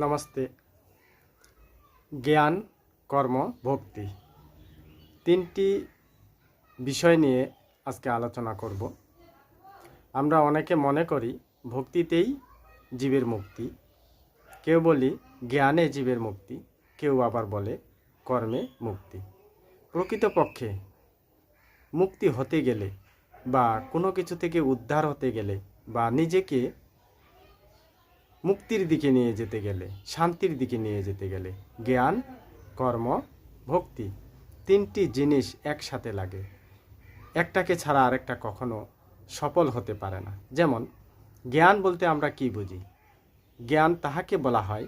নমস্তে। জ্ঞান, কর্ম, ভক্তি তিনটি বিষয় নিয়ে আজকে আলোচনা করব। আমরা অনেকে মনে করি ভক্তিতেই জীবের মুক্তি, কেউ বলি জ্ঞানে জীবের মুক্তি, কেউ আবার বলে কর্মে মুক্তি। প্রকৃতপক্ষে মুক্তি হতে গেলে বা কোনো কিছু থেকে উদ্ধার হতে গেলে বা নিজেকে মুক্তির দিকে নিয়ে যেতে গেলে, শান্তির দিকে নিয়ে যেতে গেলে জ্ঞান, কর্ম, ভক্তি তিনটি জিনিস একসাথে লাগে। একটাকে ছাড়া আরেকটা কখনো সফল হতে পারে না। যেমন জ্ঞান বলতে আমরা কি বুঝি? জ্ঞান তাহাকে বলা হয়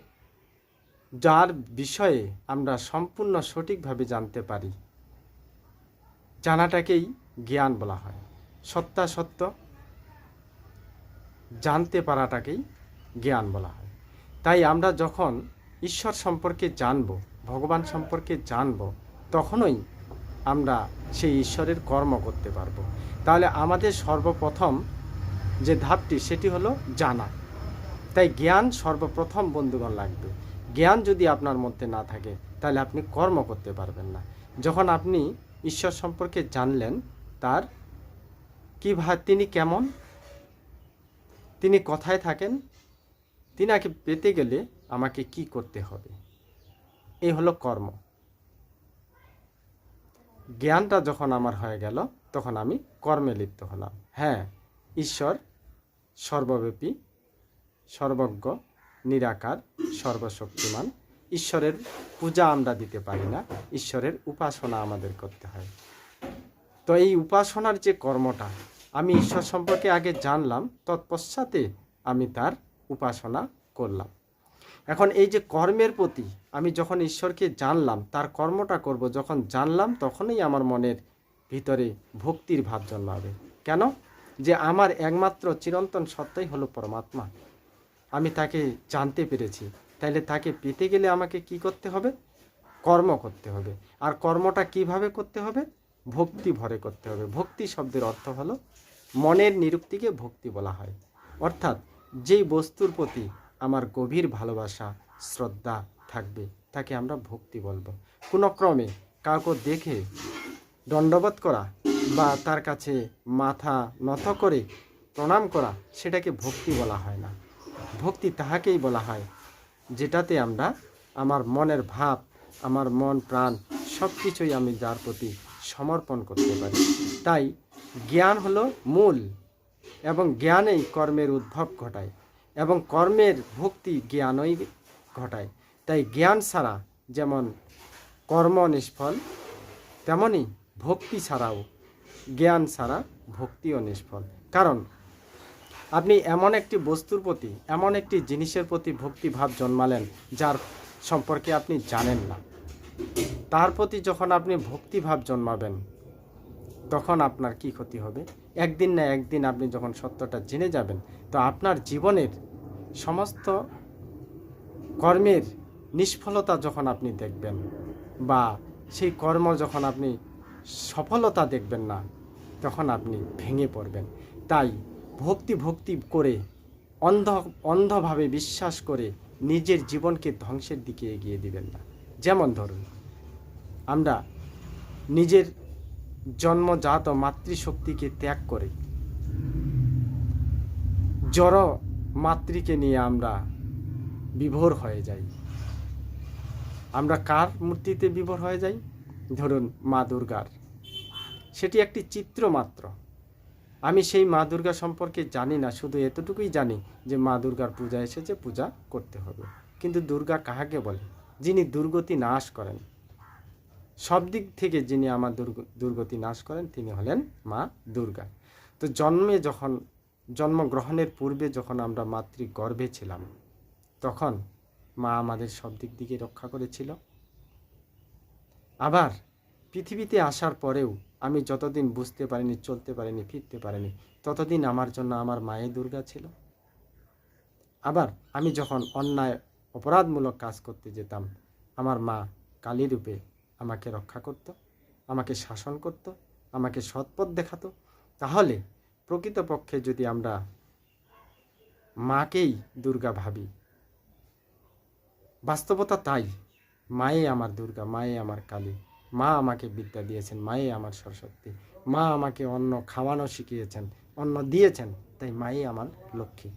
যার বিষয়ে আমরা সম্পূর্ণ সঠিকভাবে জানতে পারি, জানাটাকেই জ্ঞান বলা হয়। সত্যাসত্য জানতে পারাটাকেই জ্ঞান বলা হয়। তাই আমরা যখন ঈশ্বর সম্পর্কে জানব, ভগবান সম্পর্কে জানব, তখনই আমরা সেই ঈশ্বরের কর্ম করতে পারব। তাহলে আমাদের সর্বপ্রথম যে ধাপটি সেটি হলো জানা। তাই জ্ঞান সর্বপ্রথম বন্ধুগণ লাগবে। জ্ঞান যদি আপনার মধ্যে না থাকে তাহলে আপনি কর্ম করতে পারবেন না। যখন আপনি ঈশ্বর সম্পর্কে জানলেন, তার তিনি কেমন, তিনি কোথায় থাকেন, তিনাকে পেতে গেলে আমাকে কি করতে হবে, এই হলো কর্ম। জ্ঞানটা যখন আমার হয়ে গেল তখন আমি কর্মে লিপ্ত হলাম। হ্যাঁ, ঈশ্বর সর্বব্যাপী, সর্বজ্ঞ, নিরাকার, সর্বশক্তিমান। ঈশ্বরের পূজা আমরা দিতে পারি না, ঈশ্বরের উপাসনা আমাদের করতে হয়। তো এই উপাসনার যে কর্মটা, আমি ঈশ্বর সম্পর্কে আগে জানলাম, তৎপশ্চাতে আমি তার উপাসনা করলাম। এখন এই যে কর্মের প্রতি, আমি যখন ঈশ্বরকে জানলাম, তার কর্মটা করব, যখন জানলাম তখনই আমার মনের ভিতরে ভক্তির ভাব জন্মাবে। কেন? যে আমার একমাত্র চিরন্তন সত্তাই হলো পরমাত্মা। আমি তাকে জানতে পেরেছি, তাইলে তাকে পেতে গেলে আমাকে কি করতে হবে? কর্ম করতে হবে। আর কর্মটা কিভাবে করতে হবে? ভক্তি ভরে করতে হবে। ভক্তি শব্দের অর্থ হলো মনের নিরুক্তিকে ভক্তি বলা হয়। অর্থাৎ যেই বস্তুর প্রতি আমার গভীর ভালোবাসা, শ্রদ্ধা থাকবে তাকে আমরা ভক্তি বলবো। কোনো ক্রমে কাউকে দেখে দণ্ডবোধ করা বা তার কাছে মাথা নত করে প্রণাম করা, সেটাকে ভক্তি বলা হয় না। ভক্তি তাহাকেই বলা হয় যেটাতে আমরা আমার মনের ভাব, আমার মন প্রাণ সব কিছুই আমি যার প্রতি সমর্পণ করতে পারি। তাই জ্ঞান হলো মূল, এবং জ্ঞানেই কর্মের উদ্ভব ঘটায়, এবং কর্মের ভক্তি জ্ঞানই ঘটায়। তাই জ্ঞান ছাড়া যেমন কর্ম নিষ্ফল, তেমনি ভক্তি ছাড়াও, জ্ঞান ছাড়া ভক্তিও নিষ্ফল। কারণ আপনি এমন একটি বস্তুর প্রতি, এমন একটি জিনিসের প্রতি ভক্তিভাব জন্মালেন যার সম্পর্কে আপনি জানেন না, তার প্রতি যখন আপনি ভক্তিভাব জন্মাবেন তখন আপনার কি ক্ষতি হবে? একদিন না একদিন আপনি যখন সত্যটা জেনে যাবেন, তো আপনার জীবনের সমস্ত কর্মের নিষ্ফলতা যখন আপনি দেখবেন, বা সেই কর্ম যখন আপনি সফলতা দেখবেন না, তখন আপনি ভেঙে পড়বেন। তাই ভক্তি করে অন্ধভাবে বিশ্বাস করে নিজের জীবনকে ধ্বংসের দিকে এগিয়ে দিবেন না। যেমন ধরুন, আমরা নিজের জন্মজাত মাতৃশক্তিকে ত্যাগ করে জড় মাতৃকে নিয়ে আমরা বিভোর হয়ে যাই। আমরা কার মূর্তিতে বিভোর হয়ে যাই? ধরুন মা দুর্গার। সেটি একটি চিত্র মাত্র। আমি সেই মা দুর্গা সম্পর্কে জানি না, শুধু এতটুকুই জানি যে মা দুর্গার পূজা এসেছে, পূজা করতে হবে। কিন্তু দুর্গা কাহাকে বলে? যিনি দুর্গতি নাশ করেন। সব দিক থেকে যিনি আমার দুর্গতি নাশ করেন তিনি হলেন মা দুর্গা। তো জন্মগ্রহণের পূর্বে যখন আমরা মাতৃগর্ভে ছিলাম, তখন মা আমাদের সব দিক দিকে রক্ষা করেছিল। আবার পৃথিবীতে আসার পরেও আমি যতদিন বুঝতে পারিনি, চলতে পারিনি, ফিরতে পারিনি, ততদিন আমার জন্য আমার মায়ে দুর্গা ছিল। আবার আমি যখন অন্যায় অপরাধমূলক কাজ করতে যেতাম, আমার মা কালী রূপে আমাকে রক্ষা করত, আমাকে শাসন করত, আমাকে সৎপথ দেখাতো। তাহলে প্রকৃতপক্ষে যদি আমরা মাকেই দুর্গা ভাবি, বাস্তবতা তাই। মায়ে আমার দুর্গা, মায়ে আমার কালী, মা আমাকে বিদ্যা দিয়েছেন, মায়ে আমার সরস্বতী, মা আমাকে অন্ন খাওয়ানো শিখিয়েছেন, অন্ন দিয়েছেন, তাই মায়ে আমার লক্ষ্মী।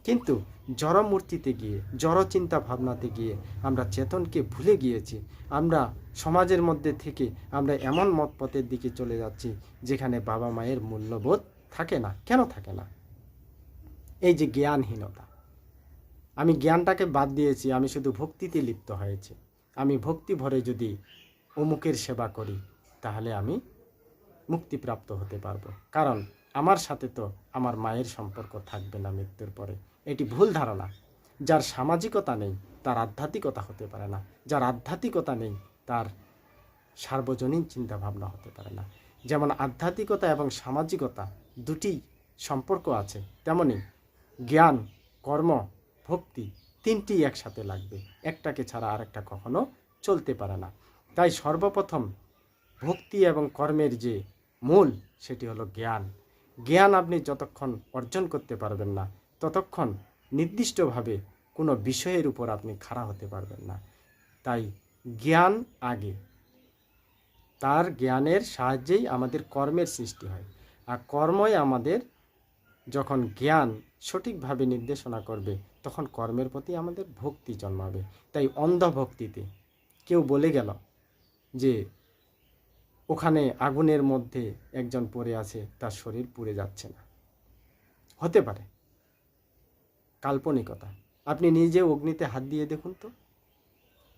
কিন্তু জড় মূর্তিতে গিয়ে, জড় চিন্তা ভাবনাতে গিয়ে আমরা চেতনকে ভুলে গিয়েছি। আমরা সমাজের মধ্যে থেকে আমরা এমন মত পথের দিকে চলে যাচ্ছি যেখানে বাবা মায়ের মূল্যবোধ থাকে না। কেন থাকে না? এই যে জ্ঞানহীনতা। আমি জ্ঞানটাকে বাদ দিয়েছি, আমি শুধু ভক্তিতে লিপ্ত হয়েছি। আমি ভক্তি ভরে যদি অমুকের সেবা করি তাহলে আমি মুক্তিপ্রাপ্ত হতে পারবো, কারণ আমার সাথে তো আমার মায়ের সম্পর্ক থাকবে না মৃত্যুর পরে। এটি ভুল ধারণা। যার সামাজিকতা নেই তার আধ্যাত্মিকতা হতে পারে না, যার আধ্যাত্মিকতা নেই তার সার্বজনীন চিন্তাভাবনা হতে পারে না। যেমন আধ্যাত্মিকতা এবং সামাজিকতা দুটি সম্পর্ক আছে, তেমনি জ্ঞান, কর্ম, ভক্তি তিনটি একসাথে লাগবে। একটাকে ছাড়া আরেকটা কখনো চলতে পারে না। তাই সর্বপ্রথম ভক্তি এবং কর্মের যে মূল, সেটি হলো জ্ঞান। জ্ঞান আপনি যতক্ষণ অর্জন করতে পারবেন না ততক্ষণ নির্দিষ্টভাবে কোনো বিষয়ের উপর আপনি খাড়া হতে পারবেন না। তাই জ্ঞান আগে, তার জ্ঞানের সাহায্যেই আমাদের কর্মের সৃষ্টি হয়। আর কর্মই আমাদের, যখন জ্ঞান সঠিকভাবে নির্দেশনা করবে তখন কর্মের প্রতি আমাদের ভক্তি জন্মাবে। তাই অন্ধভক্তিতে কেউ বলে গেল যে ওখানে আগুনের মধ্যে একজন পড়ে আছে, তার শরীর পুড়ে যাচ্ছে না, হতে পারে কাল্পনিকতা। আপনি নিজে অগ্নিতে হাত দিয়ে দেখুন তো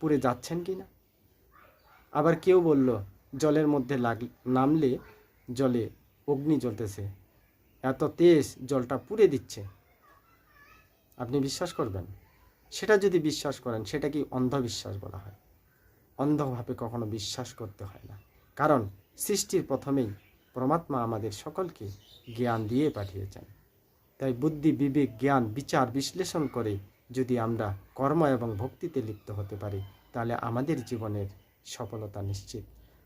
পুড়ে যাচ্ছেন কি না। আবার কেউ বলল জলের মধ্যে নামলে জলে অগ্নি জ্বলতেছে, এত তেজ জলটা পুড়ে দিচ্ছে। আপনি বিশ্বাস করবেন? সেটা যদি বিশ্বাস করেন সেটা কি অন্ধবিশ্বাস বলা হয়? অন্ধভাবে কখনো বিশ্বাস করতে হয় না, কারণ সৃষ্টির প্রথমেই পরমাত্মা আমাদের সকলকে জ্ঞান দিয়ে পাঠিয়েছেন। তাই বুদ্ধি, বিবেক, জ্ঞান, বিচার বিশ্লেষণ করে যদি আমরা কর্ম এবং ভক্তিতে লিপ্ত হতে পারি তাহলে আমাদের জীবনের সফলতা নিশ্চিত।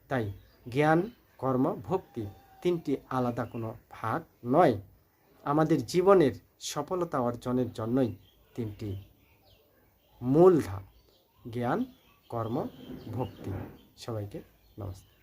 তাই জ্ঞান, কর্ম, ভক্তি তিনটি আলাদা কোনো ভাগ নয়। আমাদের জীবনের সফলতা অর্জনের জন্যই তিনটি মূল ধাপ: জ্ঞান, কর্ম, ভক্তি। সবাইকে নমস্কার।